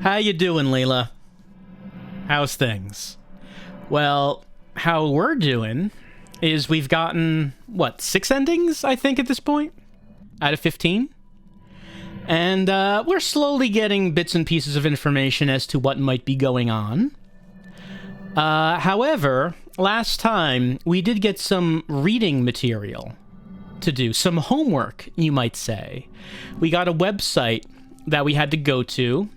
How you doing, Leila? How's things? Well, how we're doing is we've gotten, what, 6 endings, I think, at this point? Out of 15? And we're slowly getting bits and pieces of information as to what might be going on. However, last time, we did get some reading material to do. Some homework, you might say. We got a website that we had to go to.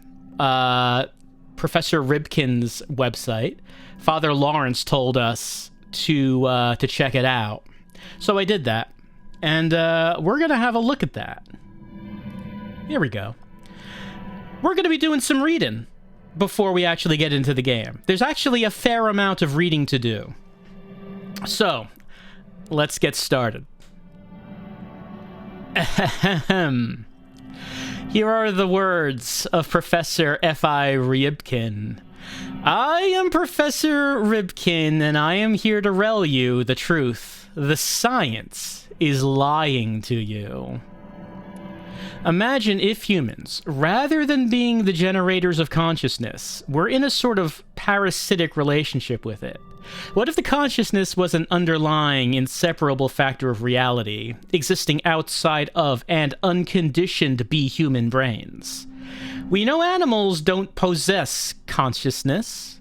Professor Ryibkin's website. Father Lawrence told us to check it out. So I did that. And we're going to have a look at that. Here we go. We're going to be doing some reading before we actually get into the game. There's actually a fair amount of reading to do. So, let's get started. Ahem. Here are the words of Professor F.I. Ryibkin. I am Professor Ryibkin, and I am here to tell you the truth. The science is lying to you. Imagine if humans, rather than being the generators of consciousness, were in a sort of parasitic relationship with it. What if the consciousness was an underlying, inseparable factor of reality, existing outside of and unconditioned be human brains? We know animals don't possess consciousness.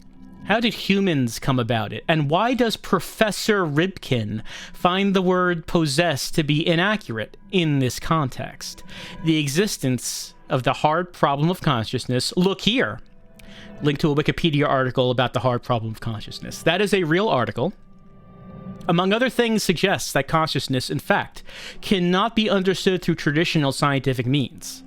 How did humans come about it? And why does Professor Ryibkin find the word possess to be inaccurate in this context? The existence of the hard problem of consciousness. Look here. Link to a Wikipedia article about the hard problem of consciousness. That is a real article. Among other things, suggests that consciousness, in fact, cannot be understood through traditional scientific means.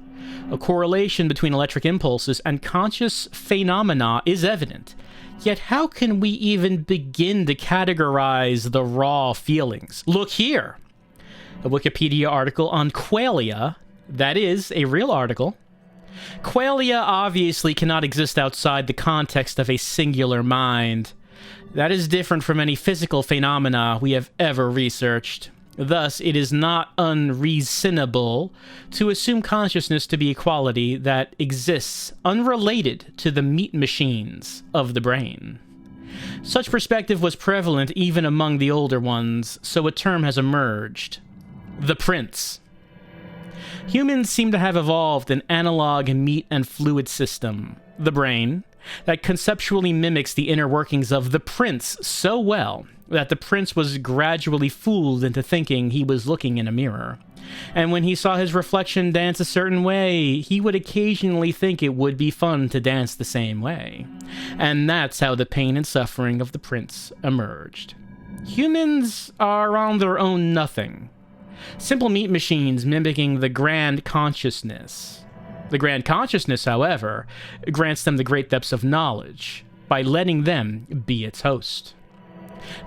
A correlation between electric impulses and conscious phenomena is evident. Yet how can we even begin to categorize the raw feelings? Look here. A Wikipedia article on qualia. That is a real article. Qualia obviously cannot exist outside the context of a singular mind. That is different from any physical phenomena we have ever researched. Thus, it is not unreasonable to assume consciousness to be a quality that exists unrelated to the meat machines of the brain. Such perspective was prevalent even among the older ones, so a term has emerged. The Prince. Humans seem to have evolved an analog meat and fluid system, the brain, that conceptually mimics the inner workings of the prince so well that the prince was gradually fooled into thinking he was looking in a mirror. And when he saw his reflection dance a certain way, he would occasionally think it would be fun to dance the same way. And that's how the pain and suffering of the prince emerged. Humans are on their own nothing. Simple meat machines mimicking the grand consciousness. The grand consciousness, however, grants them the great depths of knowledge by letting them be its host.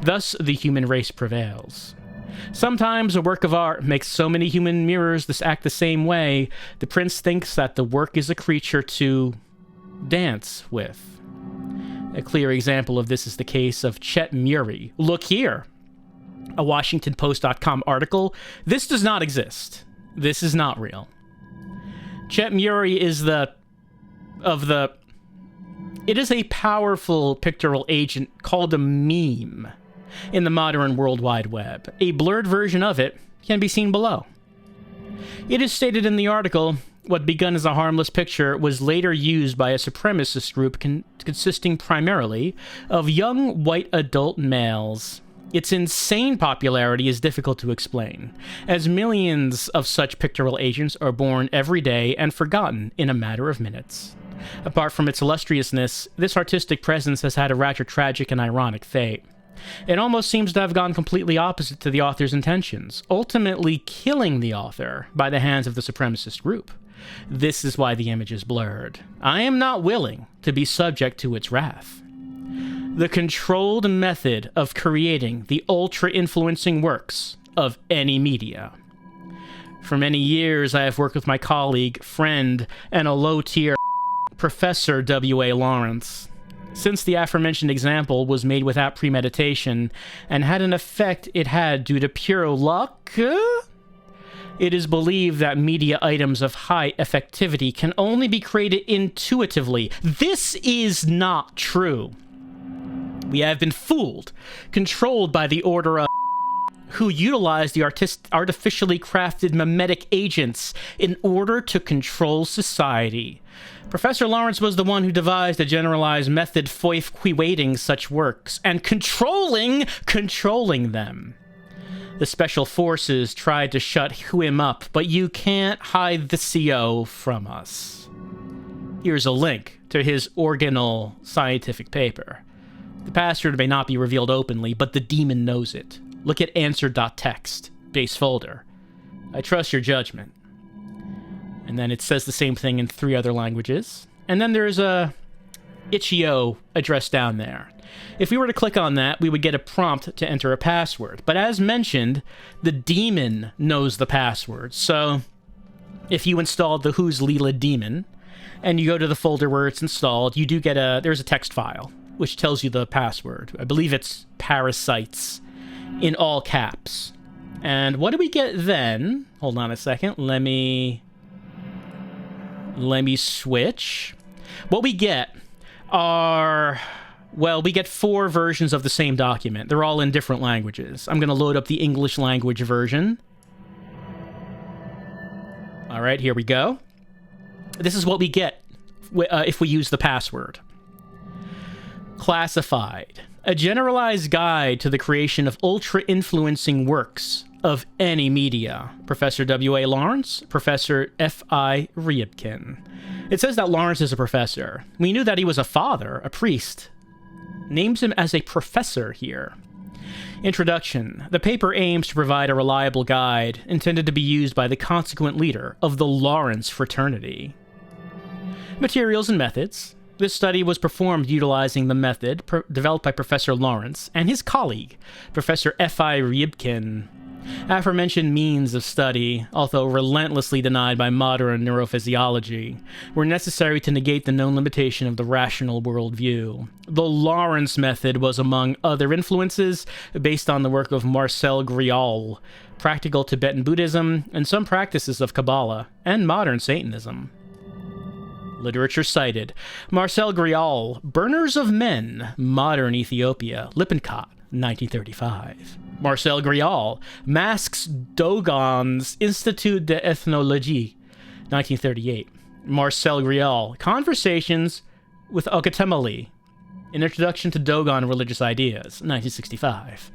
Thus, the human race prevails. Sometimes a work of art makes so many human mirrors act the same way, the prince thinks that the work is a creature to dance with. A clear example of this is the case of Chet Murray. Look here. A WashingtonPost.com article. This does not exist. This is not real. Chet Murray is it is a powerful pictorial agent called a meme in the modern World Wide Web. A blurred version of it can be seen below. It is stated in the article, what begun as a harmless picture was later used by a supremacist group consisting primarily of young white adult males. Its insane popularity is difficult to explain, as millions of such pictorial agents are born every day and forgotten in a matter of minutes. Apart from its illustriousness, this artistic presence has had a rather tragic and ironic fate. It almost seems to have gone completely opposite to the author's intentions, ultimately killing the author by the hands of the supremacist group. This is why the image is blurred. I am not willing to be subject to its wrath. The controlled method of creating the ultra-influencing works of any media. For many years, I have worked with my colleague, friend, and a low-tier Professor W.A. Lawrence. Since the aforementioned example was made without premeditation and had an effect it had due to pure luck, It is believed that media items of high effectivity can only be created intuitively. This is not true. We have been fooled, controlled by the order of who utilize the artificially crafted memetic agents in order to control society. Professor Lawrence was the one who devised a generalized method for evaluating such works and controlling them. The special forces tried to shut him up, but you can't hide the CO from us. Here's a link to his original scientific paper. The password may not be revealed openly, but the demon knows it. Look at answer.txt, base folder. I trust your judgment. And then it says the same thing in 3 other languages. And then there's a itch.io address down there. If we were to click on that, we would get a prompt to enter a password. But as mentioned, the demon knows the password. So if you installed the Who's Lila daemon, and you go to the folder where it's installed, you do get there's a text file, which tells you the password. I believe it's parasites in all caps. And what do we get then? Hold on a second. Let me switch. What we get are, well, we get 4 versions of the same document. They're all in different languages. I'm going to load up the English language version. All right, here we go. This is what we get if we use the password. Classified. A generalized guide to the creation of ultra-influencing works of any media. Professor W.A. Lawrence, Professor F.I. Ryibkin. It says that Lawrence is a professor. We knew that he was a father, a priest. Names him as a professor here. Introduction. The paper aims to provide a reliable guide intended to be used by the consequent leader of the Lawrence fraternity. Materials and methods. This study was performed utilizing the method developed by Professor Lawrence and his colleague, Professor F.I. Ryibkin. Aforementioned means of study, although relentlessly denied by modern neurophysiology, were necessary to negate the known limitation of the rational worldview. The Lawrence method was, among other influences, based on the work of Marcel Griaule, practical Tibetan Buddhism, and some practices of Kabbalah, and modern Satanism. Literature cited. Marcel Griaule, Burners of Men, Modern Ethiopia, Lippincott, 1935. Marcel Griaule, Masques Dogons, Institut d'Ethnologie, 1938. Marcel Griaule, Conversations with Ogatemali, An Introduction to Dogon Religious Ideas, 1965.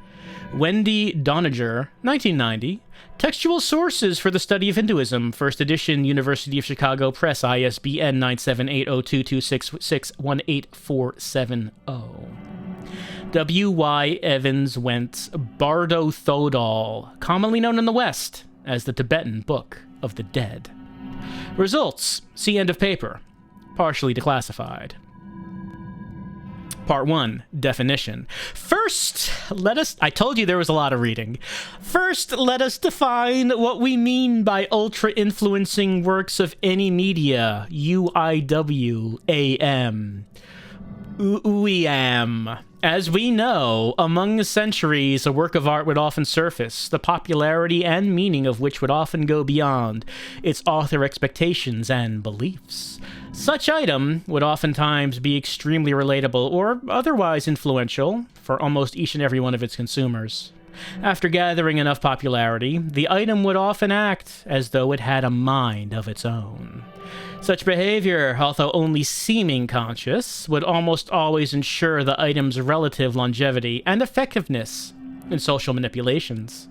Wendy Doniger, 1990. Textual Sources for the Study of Hinduism, First Edition, University of Chicago Press, ISBN 9780226618470. W.Y. Evans Wentz Bardo Thodol, commonly known in the West as the Tibetan Book of the Dead. Results. See end of paper. Partially declassified. Part 1. Definition. First, I told you there was a lot of reading. First, let us define what we mean by ultra-influencing works of any media. UIWAM. UIAM. As we know, among the centuries, a work of art would often surface, the popularity and meaning of which would often go beyond its author expectations and beliefs. Such item would oftentimes be extremely relatable or otherwise influential for almost each and every one of its consumers. After gathering enough popularity, the item would often act as though it had a mind of its own. Such behavior, although only seeming conscious, would almost always ensure the item's relative longevity and effectiveness in social manipulations.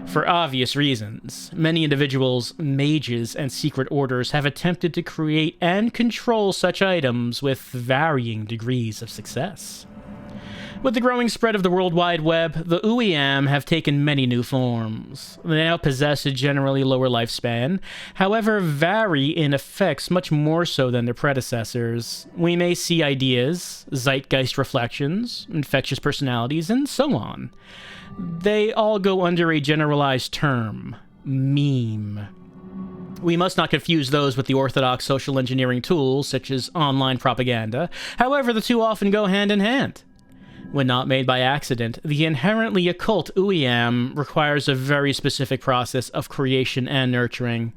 For obvious reasons, many individuals, mages, and secret orders have attempted to create and control such items with varying degrees of success. With the growing spread of the World Wide Web, the UIAM have taken many new forms. They now possess a generally lower lifespan, however vary in effects much more so than their predecessors. We may see ideas, zeitgeist reflections, infectious personalities, and so on. They all go under a generalized term, meme. We must not confuse those with the orthodox social engineering tools, such as online propaganda. However, the two often go hand in hand. When not made by accident, the inherently occult Uiam requires a very specific process of creation and nurturing,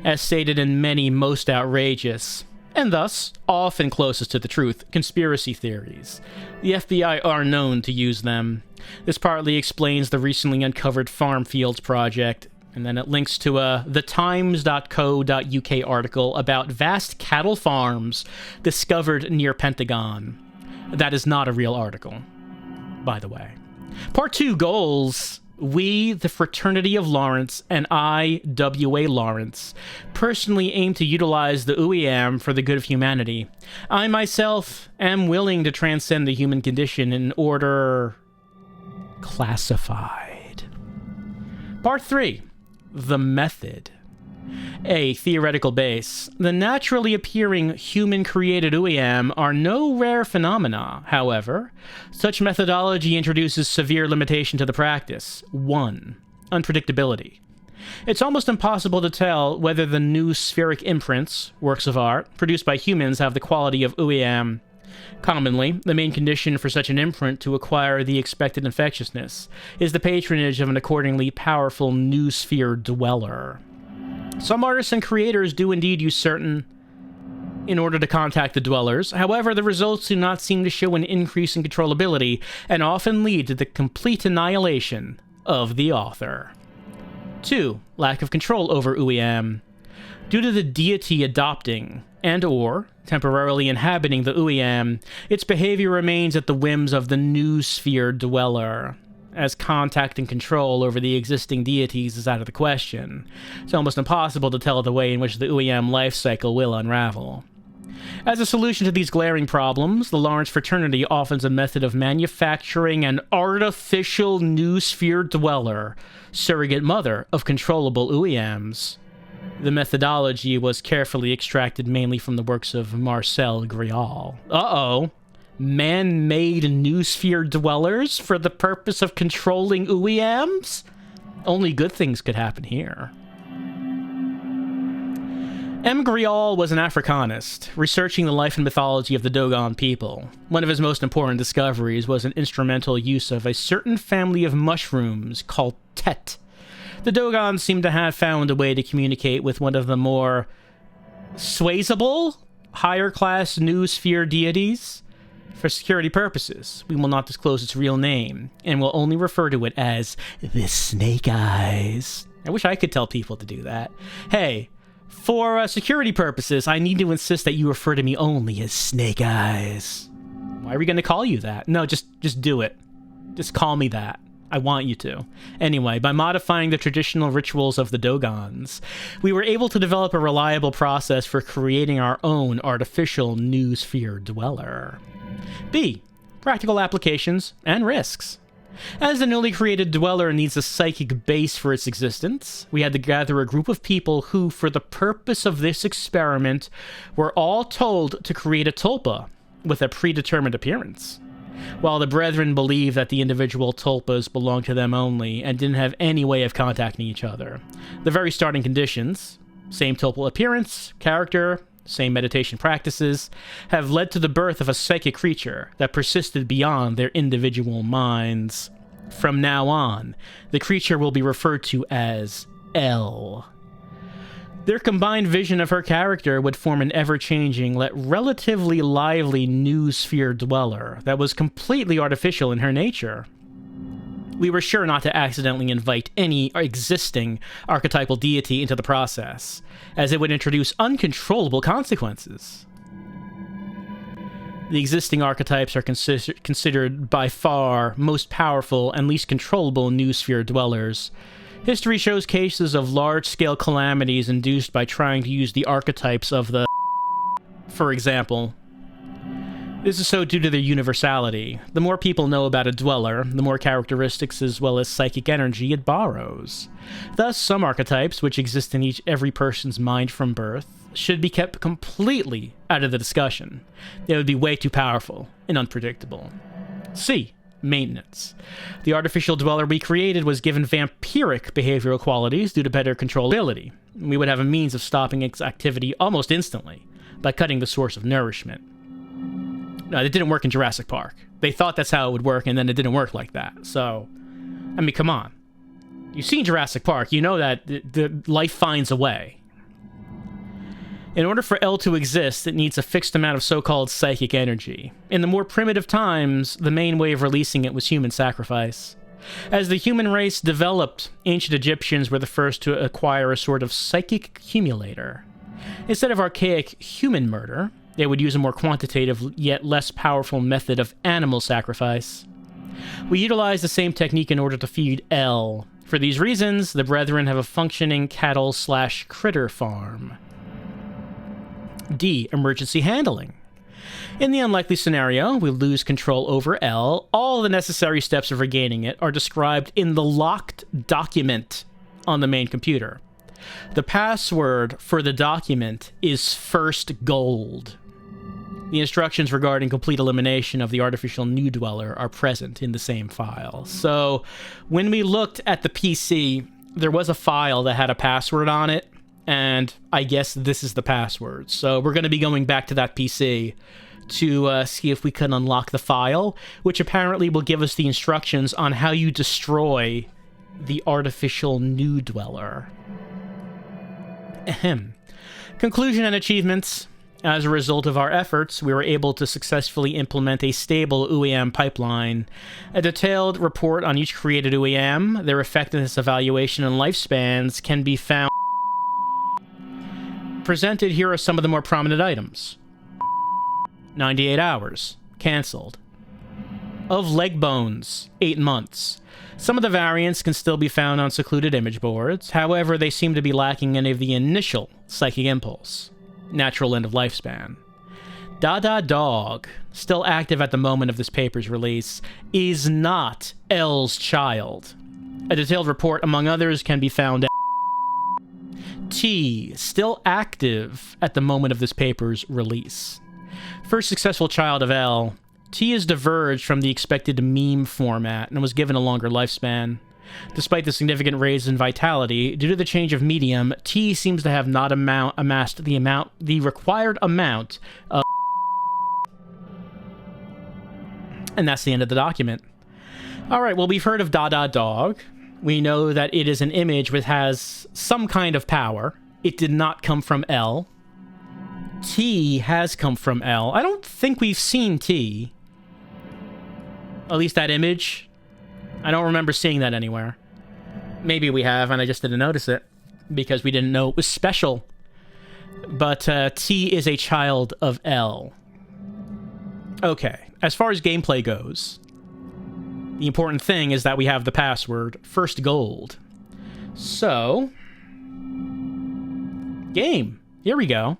as stated in many most outrageous, and thus often closest to the truth, conspiracy theories. The FBI are known to use them. This partly explains the recently uncovered Farm Fields project, and then it links to a thetimes.co.uk article about vast cattle farms discovered near Pentagon. That is not a real article, by the way. Part 2 goals. We, the Fraternity of Lawrence, and I, W.A. Lawrence, personally aim to utilize the Uiam for the good of humanity. I myself am willing to transcend the human condition in order... classified. Part 3. The method. A theoretical base. The naturally appearing human-created Uiam are no rare phenomena. However, such methodology introduces severe limitation to the practice. 1. Unpredictability. It's almost impossible to tell whether the new spheric imprints, works of art, produced by humans have the quality of Uiam. Commonly, the main condition for such an imprint to acquire the expected infectiousness is the patronage of an accordingly powerful new sphere dweller. Some artists and creators do indeed use certain in order to contact the dwellers. However, the results do not seem to show an increase in controllability and often lead to the complete annihilation of the author. 2. Lack of control over Uiam. Due to the deity adopting and/or temporarily inhabiting the Uiam, its behavior remains at the whims of the new sphere dweller. As contact and control over the existing deities is out of the question, it's almost impossible to tell the way in which the Uiam life cycle will unravel. As a solution to these glaring problems, the Lawrence Fraternity offers a method of manufacturing an artificial new sphere dweller, surrogate mother of controllable Uiams. The methodology was carefully extracted mainly from the works of Marcel Grial. Uh-oh. Man-made new sphere dwellers for the purpose of controlling Uiams? Only good things could happen here. M. Grial was an Africanist, researching the life and mythology of the Dogon people. One of his most important discoveries was an instrumental use of a certain family of mushrooms called Tet. The Dogons seem to have found a way to communicate with one of the more swayzable, higher-class new sphere deities. For security purposes, we will not disclose its real name, and will only refer to it as the Snake Eyes. I wish I could tell people to do that. Hey, for security purposes, I need to insist that you refer to me only as Snake Eyes. Why are we going to call you that? No, just do it. Just call me that. I want you to. Anyway, by modifying the traditional rituals of the Dogons, we were able to develop a reliable process for creating our own artificial new sphere dweller. B. Practical applications and risks. As the newly created dweller needs a psychic base for its existence, we had to gather a group of people who, for the purpose of this experiment, were all told to create a tulpa with a predetermined appearance. While the brethren believed that the individual tulpas belonged to them only and didn't have any way of contacting each other, the very starting conditions, same tulpa appearance, character, same meditation practices, have led to the birth of a psychic creature that persisted beyond their individual minds. From now on, the creature will be referred to as L. Their combined vision of her character would form an ever-changing, yet relatively lively new sphere dweller that was completely artificial in her nature. We were sure not to accidentally invite any existing archetypal deity into the process, as it would introduce uncontrollable consequences. The existing archetypes are considered by far most powerful and least controllable new sphere dwellers. History shows cases of large-scale calamities induced by trying to use the archetypes of the... For example, this is so due to their universality. The more people know about a dweller, the more characteristics as well as psychic energy it borrows. Thus, some archetypes, which exist in every person's mind from birth, should be kept completely out of the discussion. They would be way too powerful and unpredictable. C. Maintenance. The artificial dweller we created was given vampiric behavioral qualities due to better controllability. We would have a means of stopping its activity almost instantly by cutting the source of nourishment. No, it didn't work in Jurassic Park. They thought that's how it would work, and then it didn't work like that. So, I mean, come on. You've seen Jurassic Park. You know that the life finds a way. In order for L to exist, it needs a fixed amount of so-called psychic energy. In the more primitive times, the main way of releasing it was human sacrifice. As the human race developed, ancient Egyptians were the first to acquire a sort of psychic accumulator. Instead of archaic human murder, they would use a more quantitative yet less powerful method of animal sacrifice. We utilize the same technique in order to feed L. For these reasons, the Brethren have a functioning cattle/critter farm. D. Emergency handling. In the unlikely scenario, we lose control over L. All the necessary steps of regaining it are described in the locked document on the main computer. The password for the document is first gold. The instructions regarding complete elimination of the artificial new dweller are present in the same file. So, when we looked at the PC, there was a file that had a password on it, and I guess this is the password. So we're going to be going back to that PC to see if we can unlock the file, which apparently will give us the instructions on how you destroy the artificial new dweller. Ahem. Conclusion and achievements. As a result of our efforts, we were able to successfully implement a stable UEM pipeline. A detailed report on each created UEM, their effectiveness evaluation, and lifespans can be found. Presented here are some of the more prominent items. 98 hours. Cancelled. Of leg bones. 8 months. Some of the variants can still be found on secluded image boards. However, they seem to be lacking any of the initial psychic impulse. Natural end of lifespan. Dada Dog, still active at the moment of this paper's release, is not L's child. A detailed report, among others, can be found at T, still active at the moment of this paper's release. First successful child of L, T is diverged from the expected meme format and was given a longer lifespan. Despite the significant raise in vitality, due to the change of medium, T seems to have not amassed the required amount of... And that's the end of the document. Alright, well, we've heard of Dada Dog. We know that it is an image which has some kind of power. It did not come from L. T has come from L. I don't think we've seen T. At least that image. I don't remember seeing that anywhere. Maybe we have, and I just didn't notice it, because we didn't know it was special. But T is a child of L. Okay, as far as gameplay goes, the important thing is that we have the password, first gold. So, game. Here we go.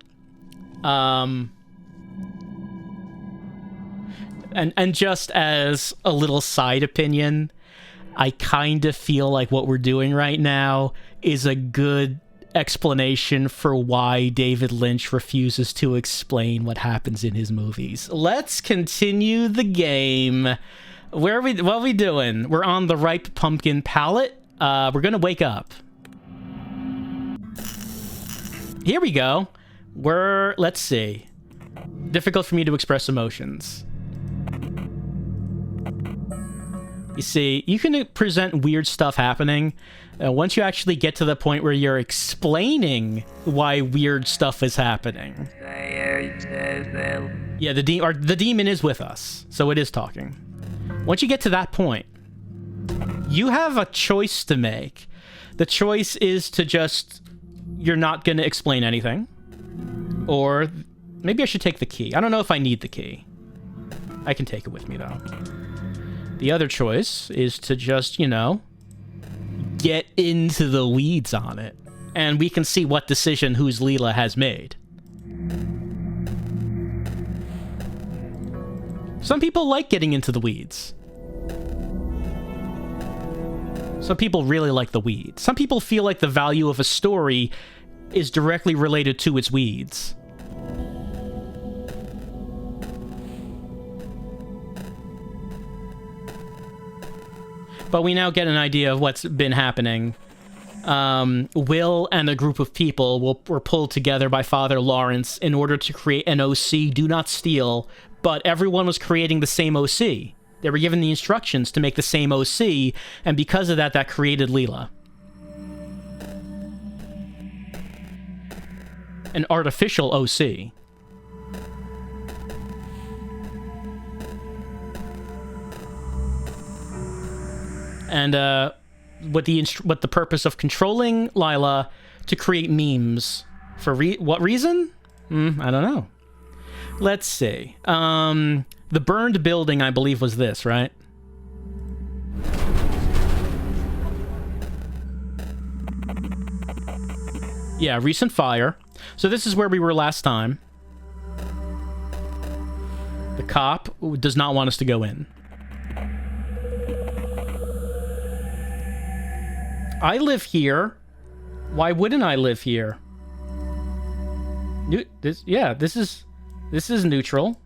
And just as a little side opinion, I kind of feel like what we're doing right now is a good explanation for why David Lynch refuses to explain what happens in his movies. Let's continue the game. What are we doing? We're on the ripe pumpkin palette. We're gonna wake up. Here we go. Let's see. Difficult for me to express emotions. You see, you can present weird stuff happening. Once you actually get to the point where you're explaining why weird stuff is happening. Yeah, the demon is with us, so it is talking. Once you get to that point, you have a choice to make. The choice is to just... You're not going to explain anything. Or maybe I should take the key. I don't know if I need the key. I can take it with me, though. The other choice is to just, get into the weeds on it. And we can see what decision whose Lila has made. Some people like getting into the weeds. Some people really like the weeds. Some people feel like the value of a story is directly related to its weeds. But we now get an idea of what's been happening. Will and a group of people were pulled together by Father Lawrence in order to create an OC, do not steal, but everyone was creating the same OC. They were given the instructions to make the same OC, and because of that, that created Lila. An artificial OC. And with the purpose of controlling Lila to create memes. For what reason? I don't know. Let's see. The burned building, I believe, was this, right? Yeah, recent fire. So this is where we were last time. The cop does not want us to go in. I live here. Why wouldn't I live here? This is neutral.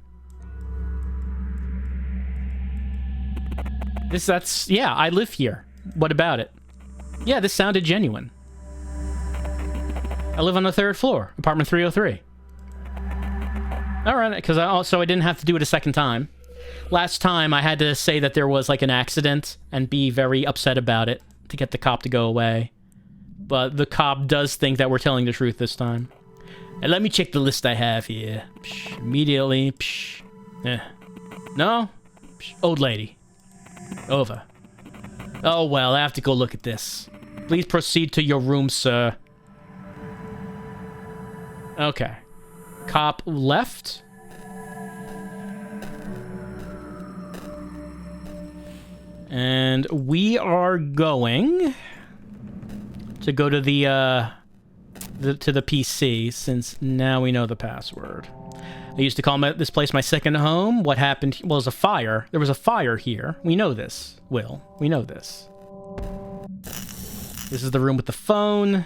Yeah, I live here. What about it? Yeah, this sounded genuine. I live on the 3rd floor, apartment 303. All right, because I didn't have to do it a second time. Last time I had to say that there was like an accident and be very upset about it to get the cop to go away. But the cop does think that we're telling the truth this time. And let me check the list I have here. Psh, immediately. Psh. No? Psh. Old lady. Over. Oh, well, I have to go look at this. Please proceed to your room, sir. Okay. Cop left. And we are going to go to the PC, since now we know the password. I used to call this place my second home. What happened was a fire. There was a fire here. We know this, Will. We know this. This is the room with the phone.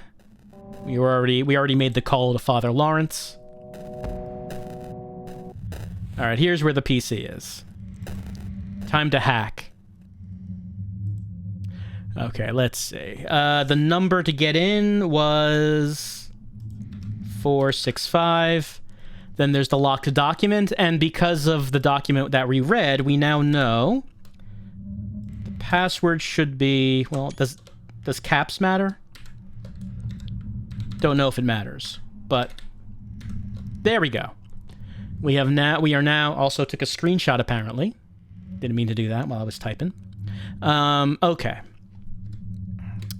We already made the call to Father Lawrence. All right, here's where the PC is. Time to hack. Okay, let's see. The number to get in was 465. Then there's the locked document, and because of the document that we read, we now know the password should be... Well, does caps matter? Don't know if it matters, but there we go. We are now also took a screenshot, apparently. Didn't mean to do that while I was typing. Okay.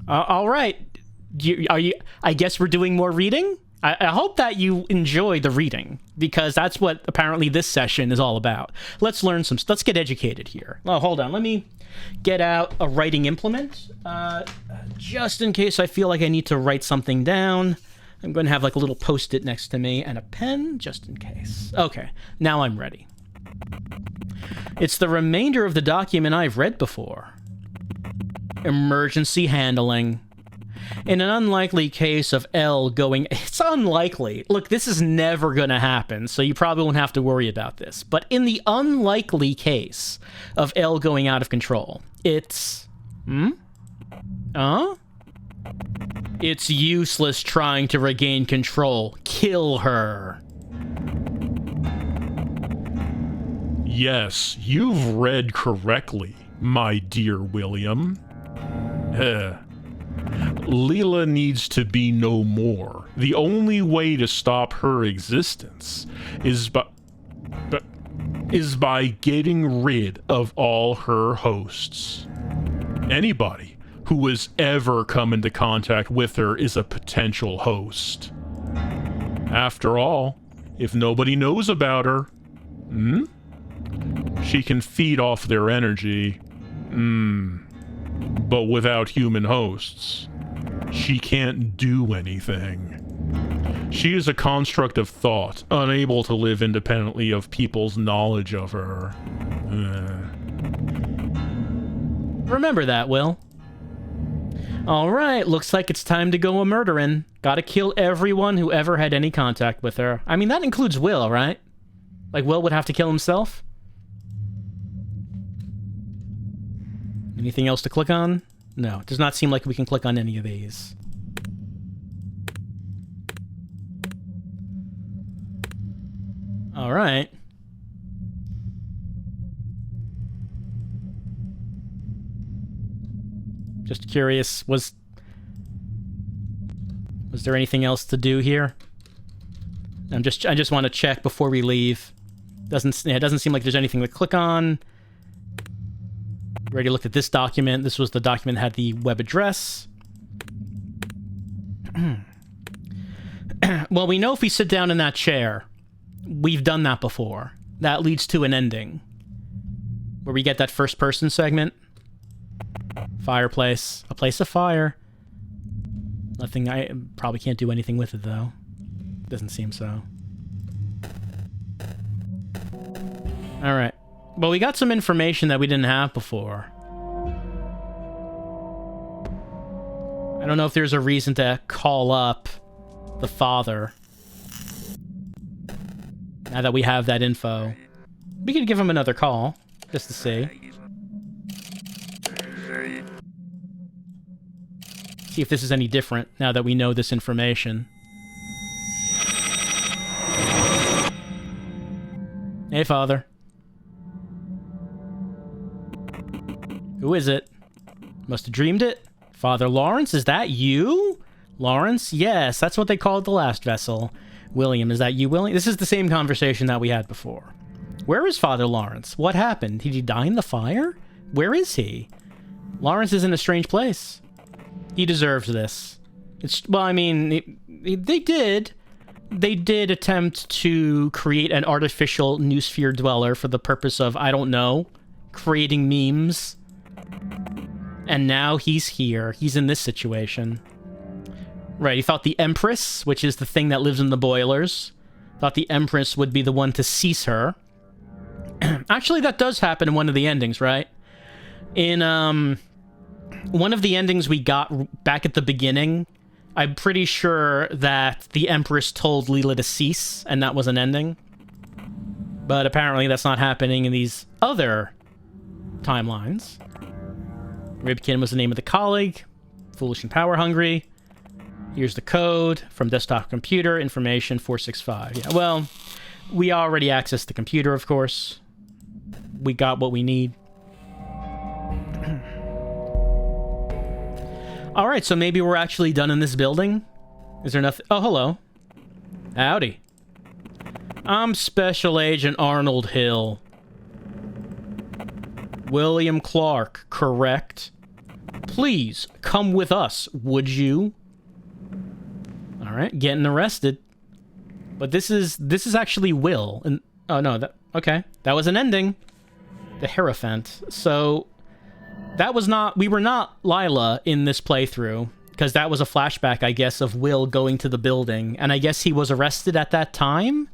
All right. I guess we're doing more reading? I hope that you enjoy the reading, because that's what apparently this session is all about. Let's learn let's get educated here. Oh, hold on. Let me get out a writing implement, just in case I feel like I need to write something down. I'm going to have like a little post-it next to me and a pen, just in case. Okay, now I'm ready. It's the remainder of the document I've read before. Emergency handling. In an unlikely case of L going... It's unlikely. Look, this is never going to happen, so you probably won't have to worry about this. But in the unlikely case of L going out of control, it's... It's useless trying to regain control. Kill her. Yes, you've read correctly, my dear William. Lila needs to be no more. The only way to stop her existence is by getting rid of all her hosts. Anybody who has ever come into contact with her is a potential host. After all, if nobody knows about her, she can feed off their energy, but without human hosts, she can't do anything. She is a construct of thought, unable to live independently of people's knowledge of her. Remember that, Will. Alright, looks like it's time to go a-murdering. Gotta kill everyone who ever had any contact with her. I mean, that includes Will, right? Like, Will would have to kill himself? Anything else to click on? No, it does not seem like we can click on any of these. Alright. Just curious, was there anything else to do here? I just want to check before we leave. It doesn't seem like there's anything to click on. We already looked at this document. This was the document that had the web address. Well, we know if we sit down in that chair, we've done that before. That leads to an ending. Where we get that first person segment. Fireplace. A place of fire. Nothing, I probably can't do anything with it, though. Doesn't seem so. Alright. Well, we got some information that we didn't have before. I don't know if there's a reason to call up the father. Now that we have that info. We could give him another call, just to see. See if this is any different now that we know this information. Hey, Father. Who is it? Must have dreamed it. Father Lawrence, is that you? Lawrence? Yes, that's what they called the last vessel. William, is that you, William? This is the same conversation that we had before. Where is Father Lawrence? What happened? Did he die in the fire? Where is he? Lawrence is in a strange place. He deserves this. Well, I mean, they did attempt to create an artificial noosphere dweller for the purpose of, I don't know, creating memes. And now he's here. He's in this situation. Right, he thought the Empress, which is the thing that lives in the boilers, thought the Empress would be the one to seize her. Actually, that does happen in one of the endings, right? In, one of the endings we got back at the beginning, I'm pretty sure that the Empress told Lila to cease, and that was an ending. But apparently that's not happening in these other timelines. Ryibkin was the name of the colleague. Foolish and power-hungry. Here's the code from desktop computer, information 465. Yeah, well, we already accessed the computer, of course. We got what we need. Alright, so maybe we're actually done in this building? Is there nothing? Oh, hello. Howdy. I'm Special Agent Arnold Hill. William Clark, correct? Please, come with us, would you? Alright, getting arrested. But this is actually Will. And oh no, okay. That was an ending. The Hierophant. So that was not, we were not Lila in this playthrough, because that was a flashback, I guess, of Will going to the building, and I guess he was arrested at that time?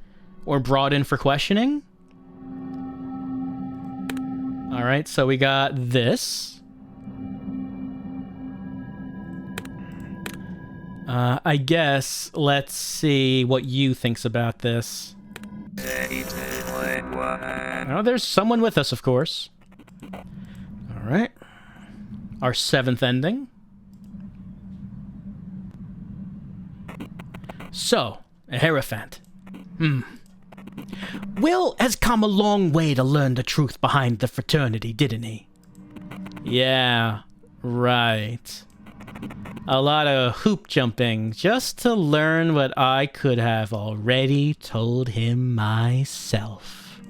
Or brought in for questioning? Alright, so we got this. I guess, let's see what you thinks about this. Oh, there's someone with us, of course. Alright. Our 7th ending. So, a Hierophant. Will has come a long way to learn the truth behind the fraternity, didn't he? Yeah, right. A lot of hoop jumping just to learn what I could have already told him myself.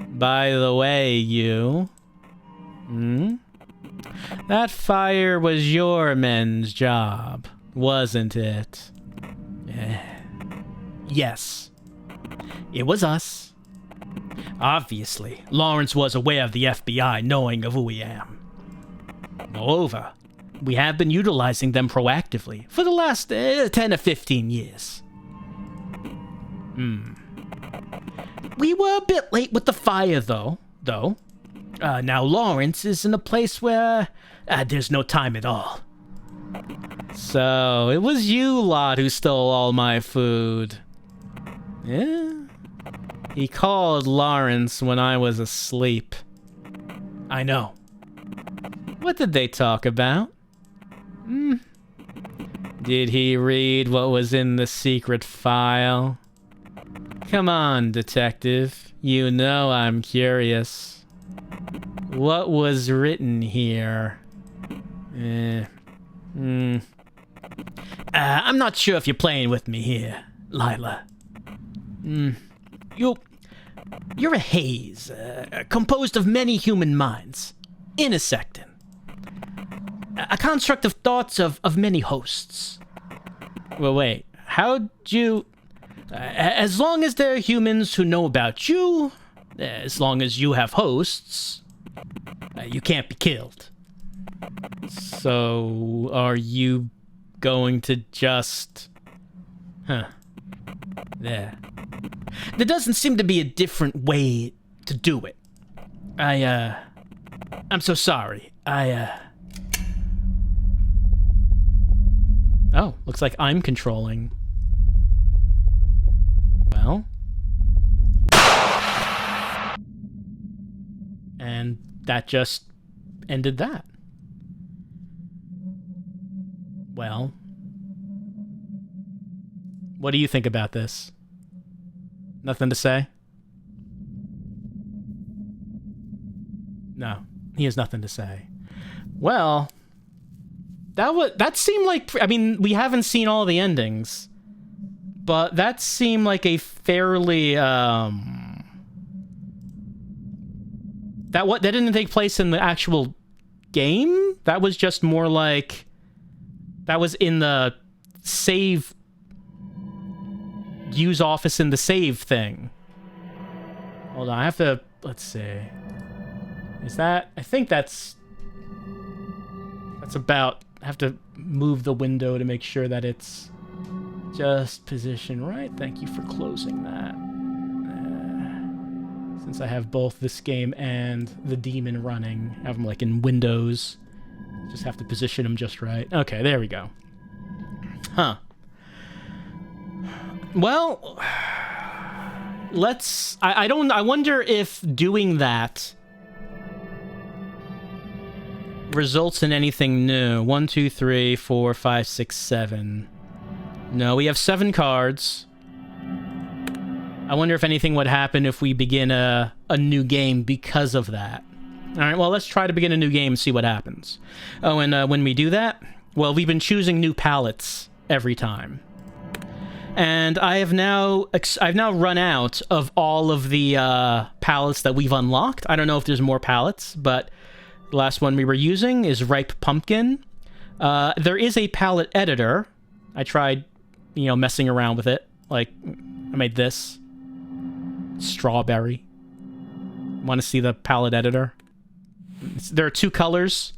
By the way, you... That fire was your men's job, wasn't it? Yes. It was us. Obviously, Lawrence was aware of the FBI knowing of who we am. Moreover, we have been utilizing them proactively for the last 10 or 15 years. We were a bit late with the fire, though. Now Lawrence is in a place where there's no time at all. So, it was you lot who stole all my food. Yeah? He called Lawrence when I was asleep. I know. What did they talk about? Did he read what was in the secret file? Come on, detective. You know I'm curious. What was written here? I'm not sure if you're playing with me here, Lila. You're a haze, composed of many human minds, intersecting. A construct of thoughts of many hosts. Well, wait, how'd you... as long as there are humans who know about you, as long as you have hosts, you can't be killed. So, are you going to just... Huh. There. There doesn't seem to be a different way to do it. I'm so sorry. Oh, looks like I'm controlling. Well. And that just ended that. Well. What do you think about this? Nothing to say? No, he has nothing to say. Well, that seemed like, I mean, we haven't seen all the endings, but that seemed like a fairly that didn't take place in the actual game. That was just more like that was in the save use office in the save thing. Hold on, I have to, let's see. Is that, I think that's about, I have to move the window to make sure that it's just positioned right. Thank you for closing that. Since I have both this game and the demon running, I have them like in Windows. Just have to position them just right. Okay, there we go. Huh. Well, let's... I wonder if doing that results in anything new. 1, 2, 3, 4, 5, 6, 7. No, we have 7 cards. I wonder if anything would happen if we begin a new game because of that. Alright, well, let's try to begin a new game and see what happens. Oh, and when we do that, well, we've been choosing new palettes every time. And I've now run out of all of the palettes that we've unlocked. I don't know if there's more palettes, but the last one we were using is Ripe Pumpkin. There is a palette editor. I tried, messing around with it. Like, I made this. Strawberry. Want to see the palette editor? There are 2 colors.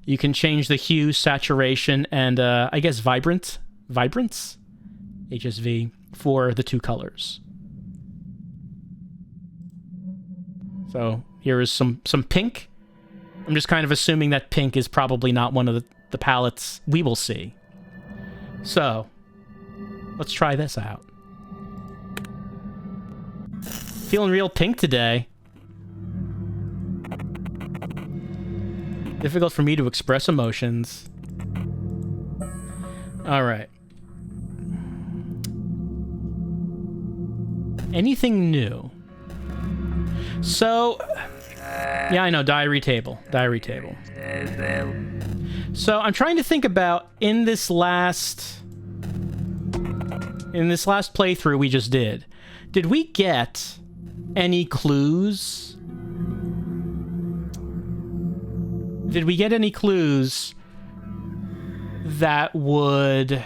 You can change the hue, saturation, and I guess vibrance, HSV, for the 2 colors. So here is some pink. I'm just kind of assuming that pink is probably not one of the palettes we will see. So let's try this out. Feeling real pink today. Difficult for me to express emotions. Alright. Anything new? So... yeah, I know, diary table. Diary table. So, I'm trying to think about, in this last playthrough we just did we get any clues? Did we get any clues that would...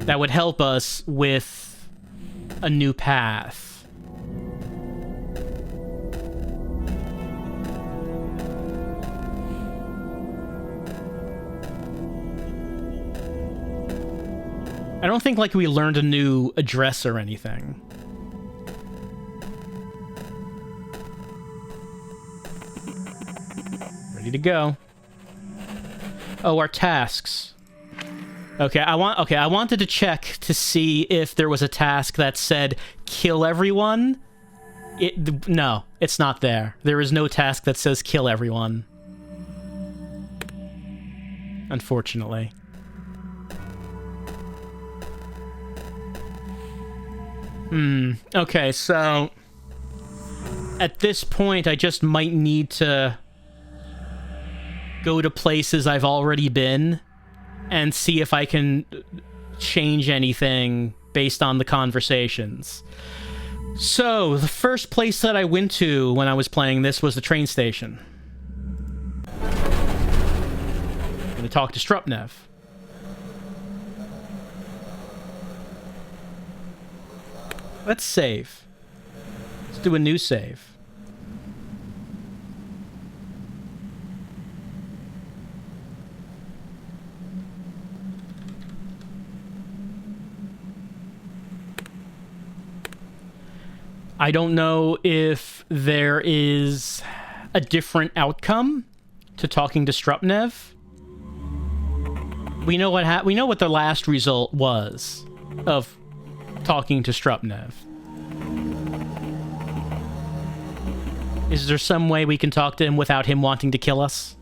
that would help us with a new path? I don't think, like, we learned a new address or anything. Ready to go. Oh, our tasks. Okay, I wanted to check to see if there was a task that said kill everyone. No, it's not there. There is no task that says kill everyone. Unfortunately. Okay, so at this point I just might need to go to places I've already been and see if I can change anything based on the conversations. So, the first place that I went to when I was playing this was the train station. I'm gonna talk to Strupnev. Let's save. Let's do a new save. I don't know if there is a different outcome to talking to Strupnev. We know what the last result was of talking to Strupnev. Is there some way we can talk to him without him wanting to kill us?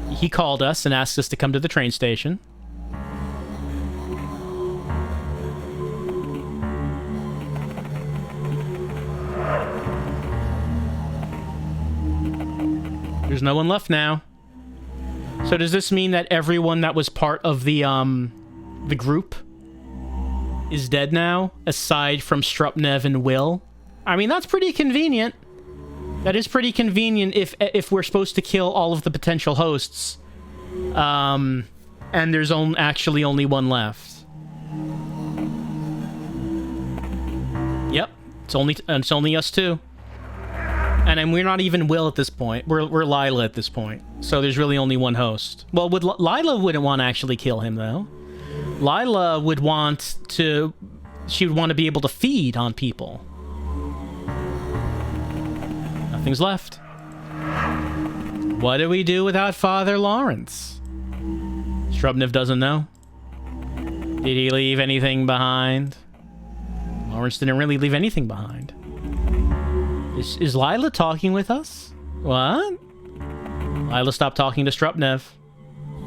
He called us and asked us to come to the train station. There's no one left now. So does this mean that everyone that was part of the group is dead now, aside from Strupnev and Will? I mean, that's pretty convenient. That is pretty convenient if we're supposed to kill all of the potential hosts. And there's actually only one left. Yep, it's only us two. And we're not even Will at this point. We're Lila at this point. So there's really only one host. Well, Lila wouldn't want to actually kill him, though. Lila would want to... She would want to be able to feed on people. Nothing's left. What do we do without Father Lawrence? Strupnev doesn't know. Did he leave anything behind? Lawrence didn't really leave anything behind. Is Lila talking with us? What? Lila stopped talking to Strupnev.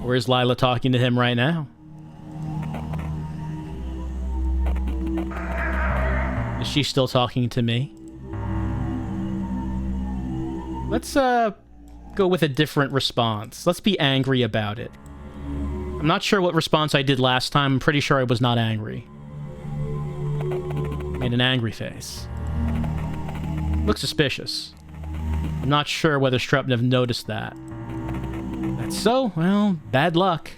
Or is Lila talking to him right now? Is she still talking to me? Let's go with a different response. Let's be angry about it. I'm not sure what response I did last time. I'm pretty sure I was not angry. Made an angry face. Looks suspicious. I'm not sure whether Strupnev noticed that. That's so, well, bad luck.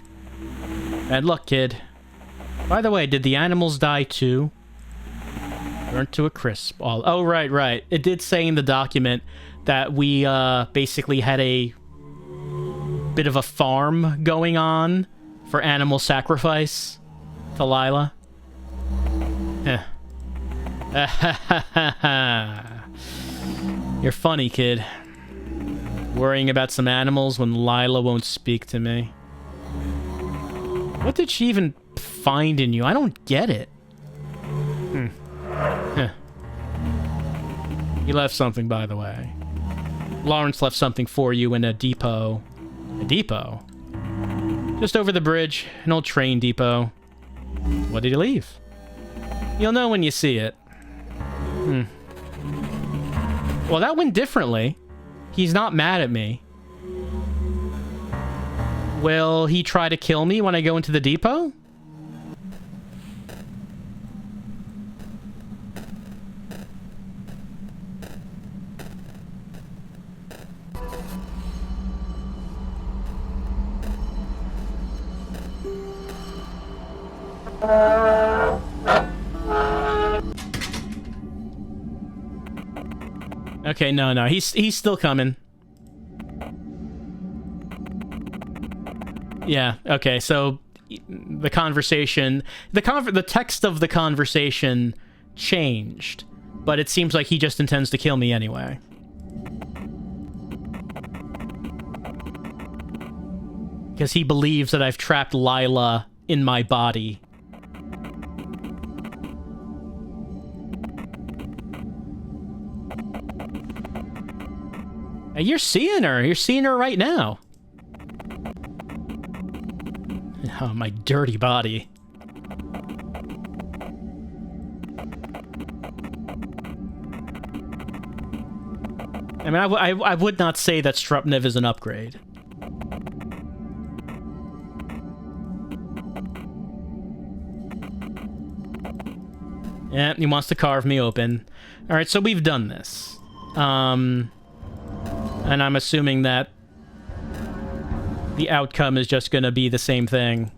Bad luck, kid. By the way, did the animals die too? Burnt to a crisp. Oh, right. It did say in the document that we basically had a bit of a farm going on for animal sacrifice to Lila. You're funny, kid. Worrying about some animals when Lila won't speak to me. What did she even find in you? I don't get it. You left something, by the way. Lawrence left something for you in a depot. A depot? Just over the bridge. An old train depot. What did he leave? You'll know when you see it. Well, that went differently. He's not mad at me. Will he try to kill me when I go into the depot? Okay, no, he's still coming. Yeah, okay, so the conversation, the text of the conversation changed, but it seems like he just intends to kill me anyway. Because he believes that I've trapped Lila in my body. Hey, you're seeing her. You're seeing her right now. Oh, my dirty body. I mean, I would not say that Strupnev is an upgrade. Yeah, he wants to carve me open. Alright, so we've done this. And I'm assuming that the outcome is just gonna be the same thing.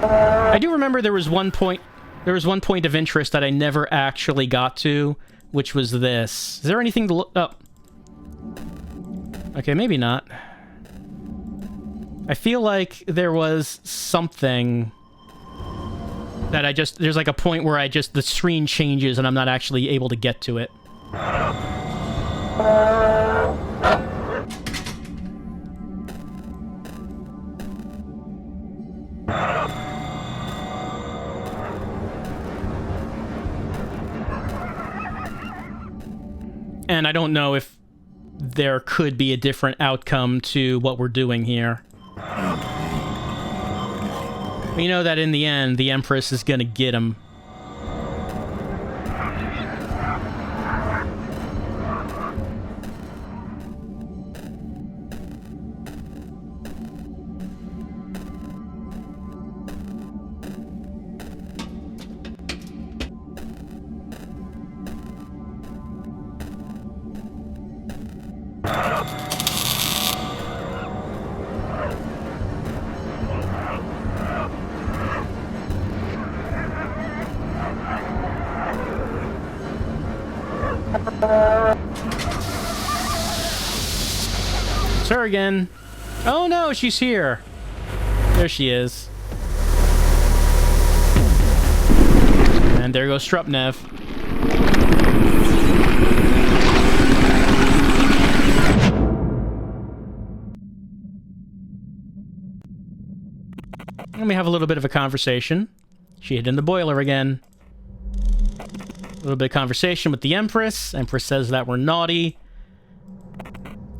I do remember there was one point of interest that I never actually got to, which was this. Is there anything to look up? Okay, maybe not. I feel like there was something that there's like a point where the screen changes and I'm not actually able to get to it. And I don't know if there could be a different outcome to what we're doing here. We know that in the end, the Empress is gonna get him. It's her again. Oh no, she's here. There she is. And there goes Strupnev. And we have a little bit of a conversation. She hid in the boiler again. A little bit of conversation with the Empress. Empress says that we're naughty.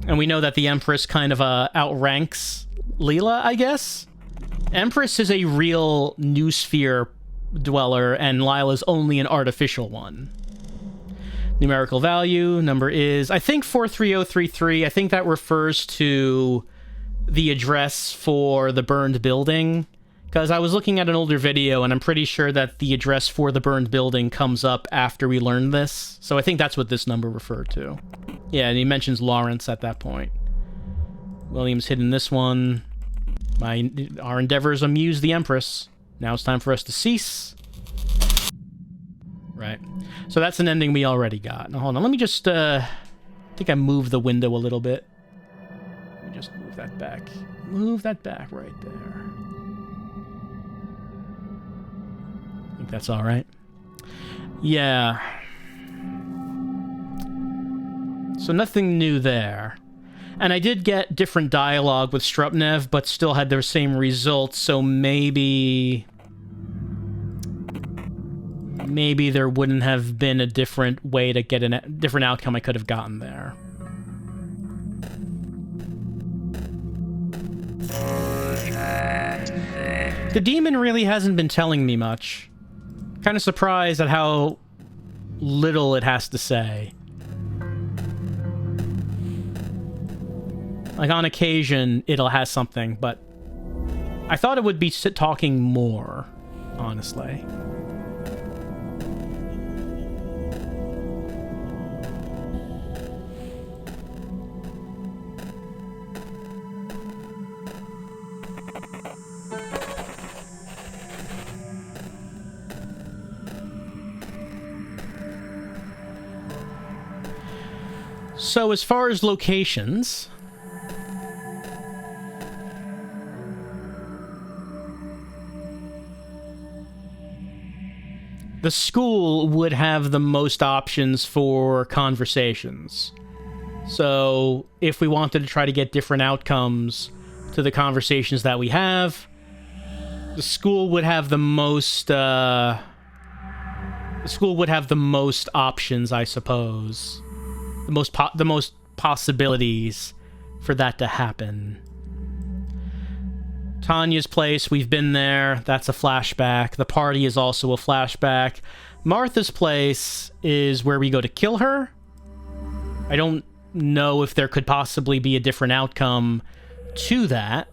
And we know that the Empress kind of outranks Lila, I guess? Empress is a real new sphere dweller, and Lila's only an artificial one. Numerical value, number is, I think 43033. I think that refers to the address for the burned building. Because I was looking at an older video, and I'm pretty sure that the address for the burned building comes up after we learn this. So I think that's what this number referred to. Yeah, and he mentions Lawrence at that point. William's hidden this one. Our endeavors amuse the Empress. Now it's time for us to cease. Right. So that's an ending we already got. Now, hold on. Let me just, I think I moved the window a little bit. Let me just move that back. Move that back right there. I think that's all right. Yeah. So nothing new there. And I did get different dialogue with Strupnev, but still had the same results, so maybe there wouldn't have been a different way to get a different outcome I could have gotten there. The demon really hasn't been telling me much. Kind of surprised at how little it has to say. Like, on occasion, it'll have something, but I thought it would be talking more, honestly. So, as far as locations, the school would have the most options for conversations. So, if we wanted to try to get different outcomes to the conversations that we have, the school would have the most, options, I suppose. The most possibilities for that to happen. Tanya's place, we've been there. That's a flashback. The party is also a flashback. Martha's place is where we go to kill her. I don't know if there could possibly be a different outcome to that.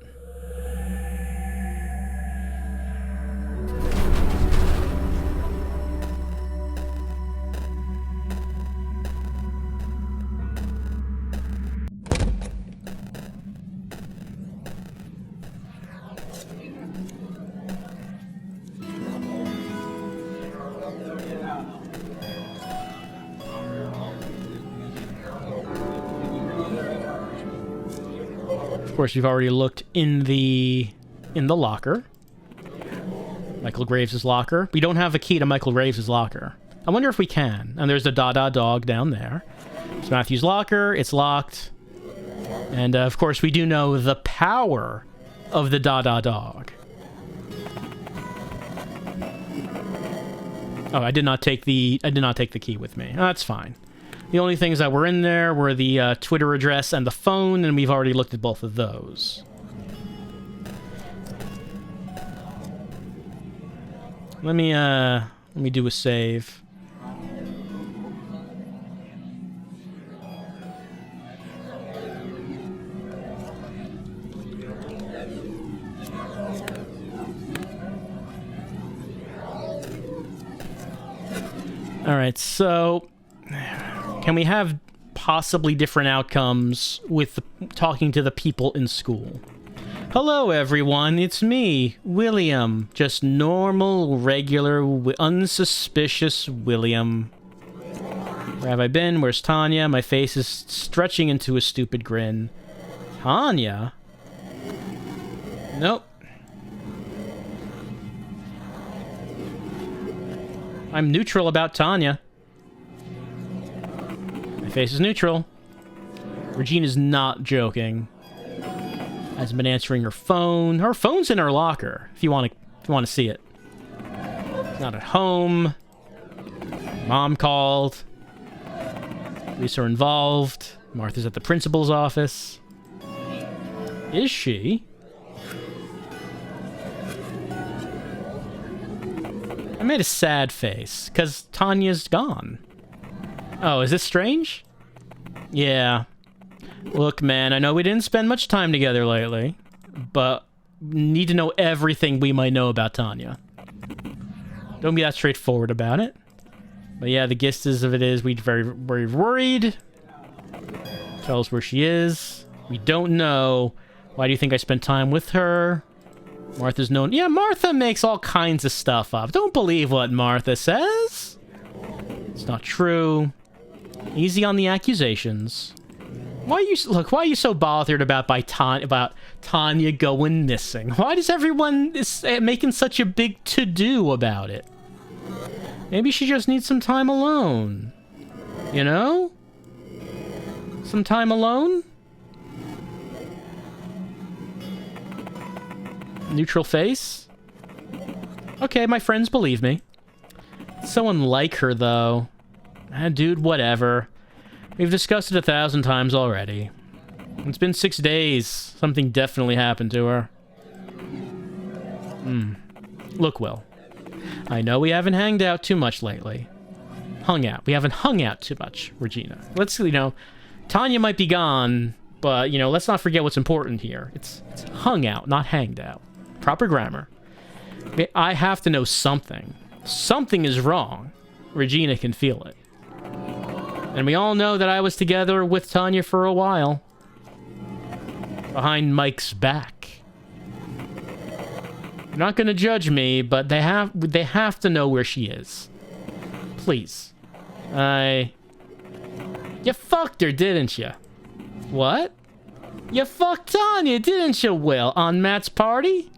Of course, we've already looked in the locker. Michael Graves' locker. We don't have a key to Michael Graves' locker. I wonder if we can. And there's the Dada dog down there. It's Matthew's locker. It's locked. And, of course, we do know the power of the Dada dog. Oh, I did not take the key with me. That's fine. The only things that were in there were the Twitter address and the phone, and we've already looked at both of those. Let me do a save. All right, so can we have possibly different outcomes with talking to the people in school? Hello, everyone. It's me, William. Just normal, regular, unsuspicious William. Where have I been? Where's Tanya? My face is stretching into a stupid grin. Tanya? Nope. I'm neutral about Tanya. My face is neutral. Regina's not joking. Hasn't been answering her phone. Her phone's in her locker, if you want to see it. It's not at home. Mom called. Police are involved. Martha's at the principal's office. Is she? I made a sad face, because Tanya's gone. Oh, is this strange? Yeah. Look, man, I know we didn't spend much time together lately, but need to know everything we might know about Tanya. Don't be that straightforward about it. But yeah, the gist of it is we're very, very worried. Tell us where she is. We don't know. Why do you think I spent time with her? Martha's known. Yeah, Martha makes all kinds of stuff up. Don't believe what Martha says. It's not true. Easy on the accusations. Why are you so bothered about Tanya going missing? Why does everyone is making such a big to-do about it? Maybe she just needs some time alone. You know? Some time alone? Neutral face? Okay, my friends believe me. Someone like her, though. Dude, whatever. We've discussed it 1,000 times already. It's been 6 days. Something definitely happened to her. Look, Will. I know we haven't hanged out too much lately. Hung out. We haven't hung out too much, Regina. Let's, Tanya might be gone, but, let's not forget what's important here. It's hung out, not hanged out. Proper grammar. I have to know something. Something is wrong. Regina can feel it. And we all know that I was together with Tanya for a while. Behind Mike's back. You're not going to judge me, but they have to know where she is. Please. You fucked her, didn't you? What? You fucked Tanya, didn't you, Will, on Matt's party?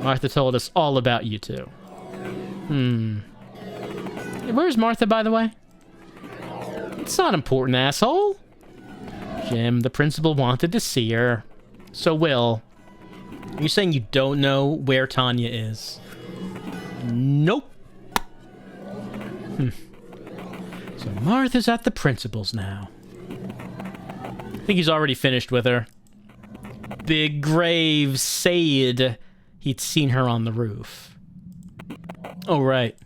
Martha told us all about you two. Where's Martha, by the way? It's not important, asshole. Jim, the principal wanted to see her. So, Will, are you saying you don't know where Tanya is? Nope. So Martha's at the principal's now. I think he's already finished with her. Big Graves said he'd seen her on the roof. Oh, right.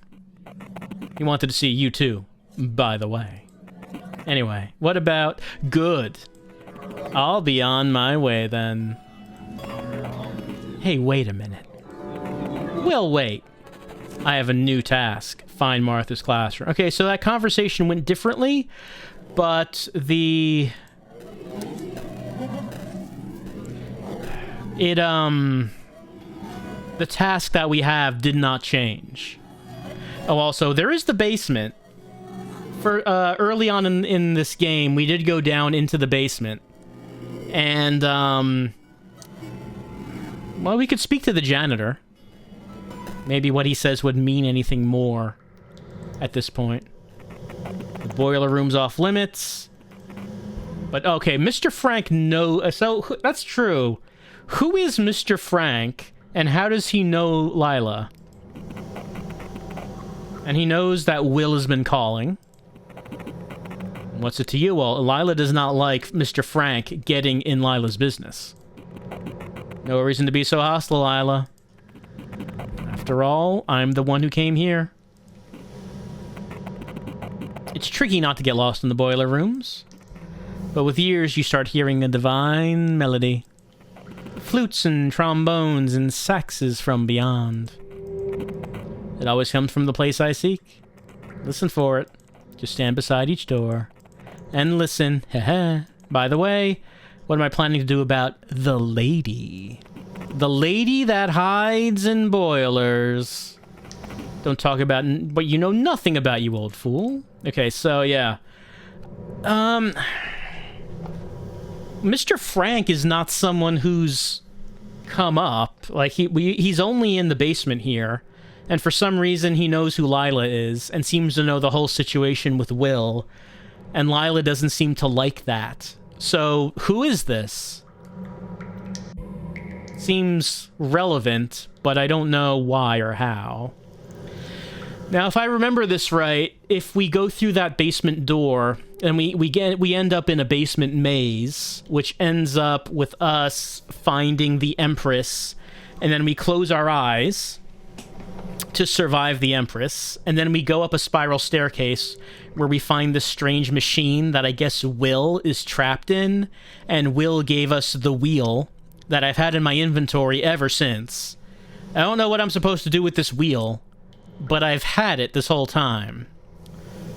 He wanted to see you too, by the way. Anyway, what about... Good. I'll be on my way then. Hey, wait a minute. Well, wait. I have a new task. Find Martha's classroom. Okay, so that conversation went differently, but the task that we have did not change. Oh, also, there is the basement. For early on in this game, we did go down into the basement. And, well, we could speak to the janitor. Maybe what he says would mean anything more at this point. The boiler room's off limits. But, okay, Mr. Frank so, that's true. Who is Mr. Frank, and how does he know Lila? And he knows that Will has been calling. What's it to you? Well, Lila does not like Mr. Frank getting in Lila's business. No reason to be so hostile, Lila. After all, I'm the one who came here. It's tricky not to get lost in the boiler rooms. But with years, you start hearing a divine melody. Flutes and trombones and saxes from beyond. It always comes from the place I seek. Listen for it. Just stand beside each door. And listen. By the way, what am I planning to do about the lady? The lady that hides in boilers. Don't talk about... But you know nothing about, you old fool. Okay, so yeah. Mr. Frank is not someone who's come up. Like, he's only in the basement here. And for some reason, he knows who Lila is and seems to know the whole situation with Will. And Lila doesn't seem to like that. So, who is this? Seems relevant, but I don't know why or how. Now, if I remember this right, if we go through that basement door, and we end up in a basement maze, which ends up with us finding the Empress, and then we close our eyes to survive the Empress, and then we go up a spiral staircase where we find this strange machine that I guess Will is trapped in, and Will gave us the wheel that I've had in my inventory ever since. I don't know what I'm supposed to do with this wheel, but I've had it this whole time.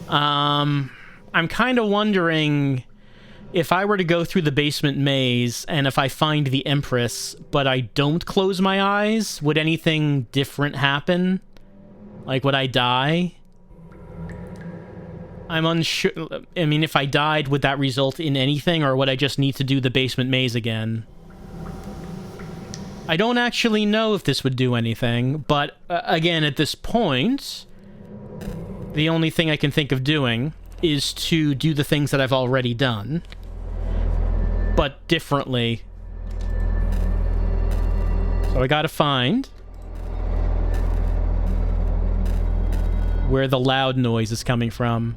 I'm kind of wondering if I were to go through the basement maze and if I find the Empress, but I don't close my eyes, would anything different happen? Like, would I die? I'm unsure. I mean, if I died, would that result in anything, or would I just need to do the basement maze again? I don't actually know if this would do anything, but again, at this point, the only thing I can think of doing is to do the things that I've already done, but differently. So I gotta find where the loud noise is coming from.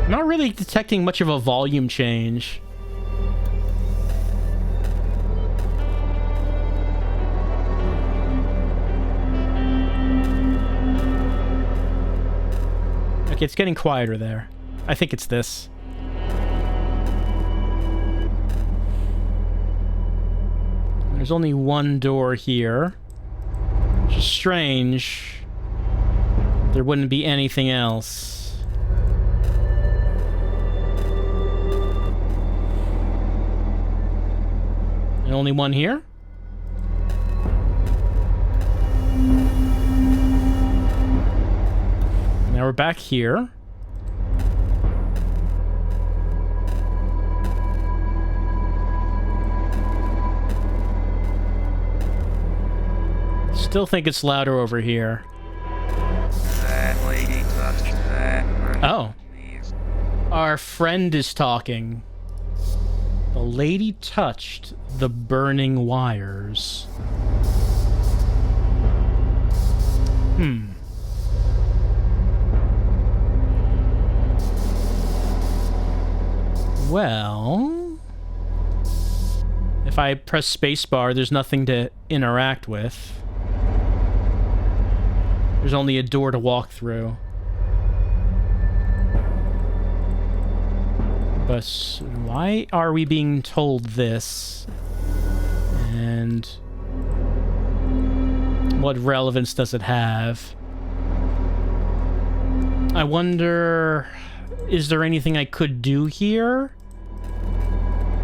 Not really detecting much of a volume change. Okay, it's getting quieter there. I think it's this. There's only one door here, which is strange. There wouldn't be anything else. And only one here? Now we're back here. Still think it's louder over here. That lady touched that. Oh. Our friend is talking. The lady touched the burning wires. Well, if I press spacebar, there's nothing to interact with. There's only a door to walk through. But why are we being told this? And what relevance does it have? I wonder, is there anything I could do here?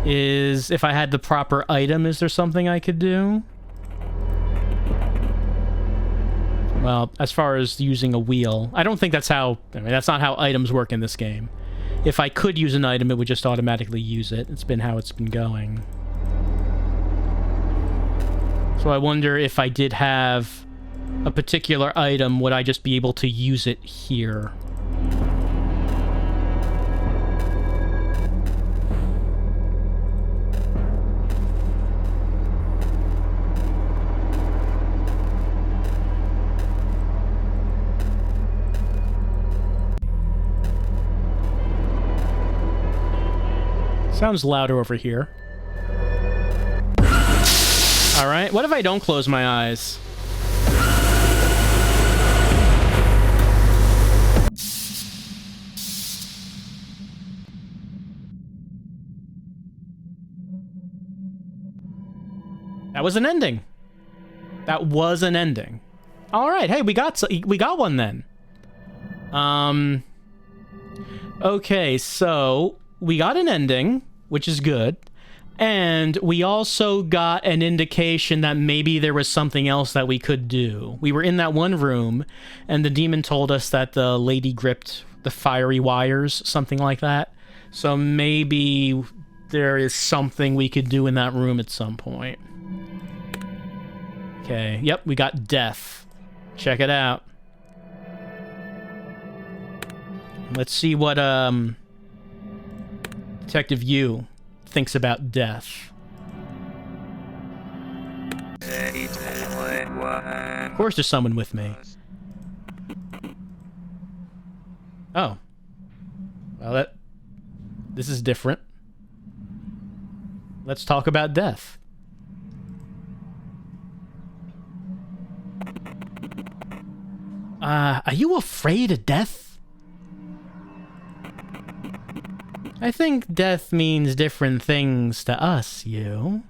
If I had the proper item, is there something I could do? Well, as far as using a wheel, I don't think that's how... I mean, that's not how items work in this game. If I could use an item, it would just automatically use it. It's been how it's been going. So I wonder if I did have a particular item, would I just be able to use it here? Sounds louder over here. Alright, what if I don't close my eyes? That was an ending. That was an ending. Alright, hey, we got one then. Okay, so we got an ending, which is good. And we also got an indication that maybe there was something else that we could do. We were in that one room, and the demon told us that the lady gripped the fiery wires, something like that. So maybe there is something we could do in that room at some point. Okay, yep, we got death. Check it out. Let's see what, Detective Yu thinks about death. Of course there's someone with me. Oh. Well, this is different. Let's talk about death. Are you afraid of death? I think death means different things to us, you.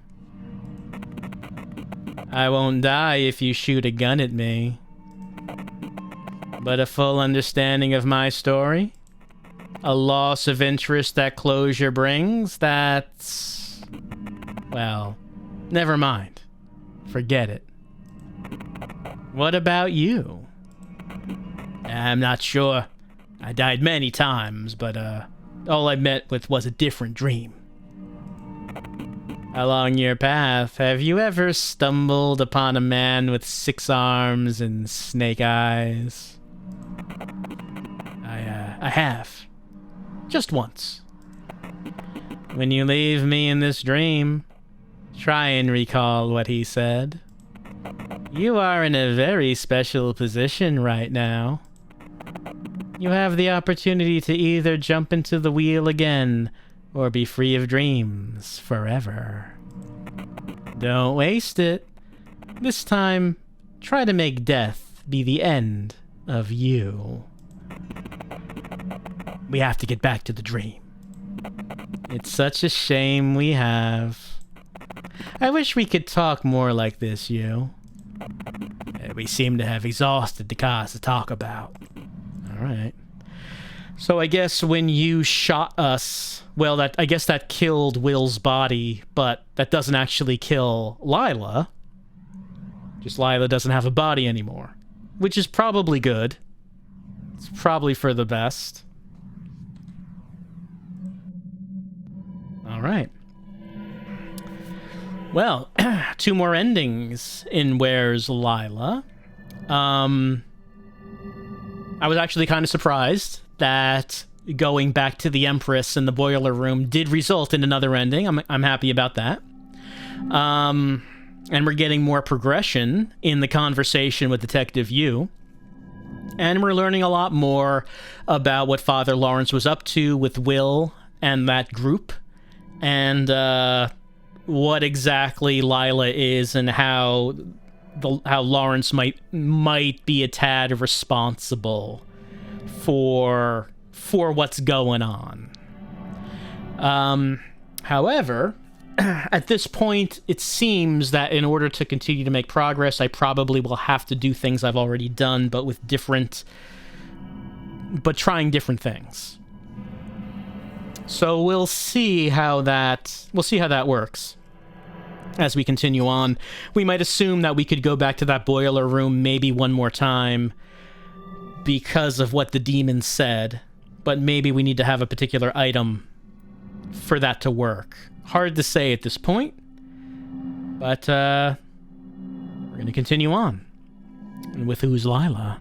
I won't die if you shoot a gun at me. But a full understanding of my story? A loss of interest that closure brings? That's... well, never mind. Forget it. What about you? I'm not sure. I died many times, but, all I met with was a different dream. Along your path, have you ever stumbled upon a man with 6 arms and snake eyes? I have. Just once. When you leave me in this dream, try and recall what he said. You are in a very special position right now. You have the opportunity to either jump into the wheel again, or be free of dreams forever. Don't waste it. This time, try to make death be the end of you. We have to get back to the dream. It's such a shame we have. I wish we could talk more like this, you. We seem to have exhausted the cause to talk about. Alright. So I guess when you shot us, well, I guess that killed Will's body, but that doesn't actually kill Lila. Just Lila doesn't have a body anymore. Which is probably good. It's probably for the best. Alright. Well, 2 more endings in Where's Lila? I was actually kind of surprised that going back to the Empress in the boiler room did result in another ending. I'm happy about that. And we're getting more progression in the conversation with Detective Yu. And we're learning a lot more about what Father Lawrence was up to with Will and that group, and what exactly Lila is, and how Lawrence might be a tad responsible for what's going on. However, at this point, it seems that in order to continue to make progress, I probably will have to do things I've already done, but trying different things. So we'll see how that works as we continue on. We might assume that we could go back to that boiler room maybe one more time because of what the demon said, but maybe we need to have a particular item for that to work. Hard to say at this point, but we're going to continue on. And with Who's Lila?